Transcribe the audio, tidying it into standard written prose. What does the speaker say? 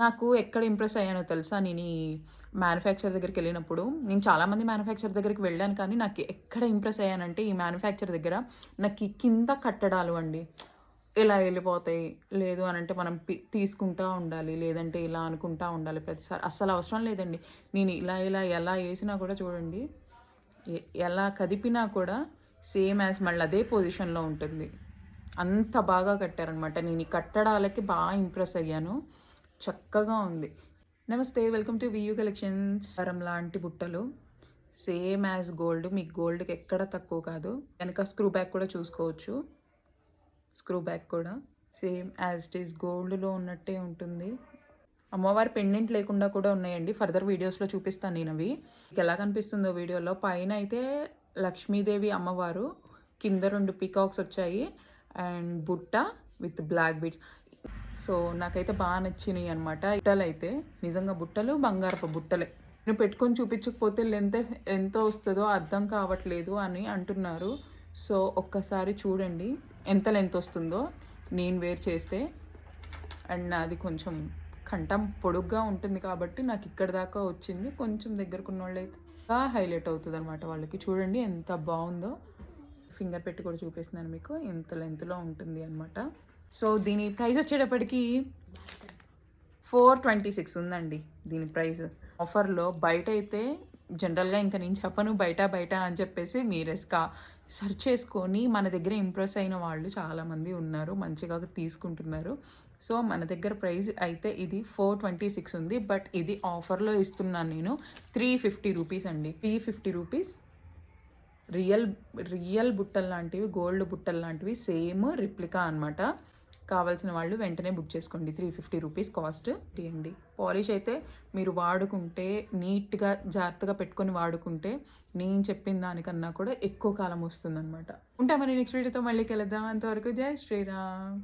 నాకు ఎక్కడ ఇంప్రెస్ అయ్యానో తెలుసా? నేను ఈ మ్యానుఫ్యాక్చర్ దగ్గరికెళ్ళినప్పుడు, నేను చాలామంది మ్యానుఫ్యాక్చర్ దగ్గరికి వెళ్ళాను కానీ, నాకు ఎక్కడ ఇంప్రెస్ అయ్యానంటే, ఈ మ్యానుఫ్యాక్చర్ దగ్గర నాకీ కింద కట్టడాలు అండి. ఇలా ఎళ్ళిపోతాయి. లేదు అనంటే మనం తీసుకుంటా ఉండాలి. లేదంటే ఇలా అనుకుంటా ఉండాలి ప్రతిసారి. అస్సలు అవసరం లేదండి. నేను ఇలా ఎలా ఏసినా కూడా చూడండి, ఎ ఎలా కదిపినా కూడా సేమ్ యాజ్ మళ్ళీ అదే పొజిషన్‌లో ఉంటుంది. అంత బాగా కట్టారనమాట. నేను ఈ కట్టడాలకి ఇంప్రెస్ అయ్యాను. చక్కగా ఉంది. నమస్తే, వెల్కమ్ టు వీయూ కలెక్షన్స్. హారం లాంటి బుట్టలు. Same as gold. మీకు గోల్డ్‌కి ఎక్కడ తక్కువ కాదు. వెనక స్క్రూ బ్యాక్ కూడా చూసుకోవచ్చు. స్క్రూ బ్యాక్ కూడా సేమ్ యాజ్ ఇట్ ఈస్ గోల్డ్‌లో ఉన్నట్టే ఉంటుంది. అమ్మవారి పెండెంట్ లేకుండా కూడా ఉన్నాయండి. ఫర్దర్ వీడియోస్‌లో చూపిస్తాను నేనవి. మీకు ఎలా కనిపిస్తుందో వీడియోలో, పైన అయితే లక్ష్మీదేవి అమ్మవారు, కింద 2 పీకాక్స్ వచ్చాయి అండ్ బుట్ట విత్ బ్లాక్ బీడ్స్. సో నాకైతే నచ్చినాయి అనమాట. బుట్టలైతే నిజంగా బుట్టలు బంగారపు బుట్టలే. నేను పెట్టుకొని చూపించకపోతే ఎంత వస్తుందో అర్థం కావట్లేదు అని అంటున్నారు. సో ఒక్కసారి చూడండి ఎంత లెంత్ వస్తుందో నేను వేర్ చేస్తే. అండ్ నాది కొంచెం కంఠం పొడుగ్గా ఉంటుంది కాబట్టి నాకు ఇక్కడ దాకా వచ్చింది. కొంచెం దగ్గరకున్న వాళ్ళైతే బాగా హైలైట్ అవుతుంది అనమాట వాళ్ళకి. చూడండి ఎంత బాగుందో. ఫింగర్ పెట్టి కూడా చూపిస్తున్నాను మీకు. ఇంత లెంత్లో ఉంటుంది అనమాట. సో దీని ప్రైస్ వచ్చేటప్పటికి 426 ఉందండి దీని ప్రైస్. ఆఫర్లో బయట అయితే జనరల్గా ఇంకా నేను చెప్పను బయట అని చెప్పేసి మీరే సెర్చ్ చేసుకొని మన దగ్గర ఇంప్రెస్ అయిన వాళ్ళు చాలామంది ఉన్నారు, మంచిగా తీసుకుంటున్నారు. సో మన దగ్గర ప్రైస్ అయితే ఇది 426 ఉంది. బట్ ఇది ఆఫర్లో ఇస్తున్నాను నేను 350 రూపీస్ అండి. 350 రూపీస్ రియల్ బుట్టలు లాంటివి, గోల్డ్ బుట్టలు లాంటివి, సేమ్ రిప్లికా అనమాట. కావాల్సిన వాళ్ళు వెంటనే బుక్ చేసుకోండి. 350 రూపీస్ కాస్ట్ తీయండి. పాలిష్ అయితే మీరు వాడుకుంటే నీట్గా జాగ్రత్తగా పెట్టుకొని వాడుకుంటే నేను చెప్పిన దానికన్నా కూడా ఎక్కువ కాలం వస్తుందన్నమాట. ఉంటా మరి నెక్స్ట్ వీడియోతో మళ్ళీ కలుద్దాం. అంతవరకు జై శ్రీరామ్.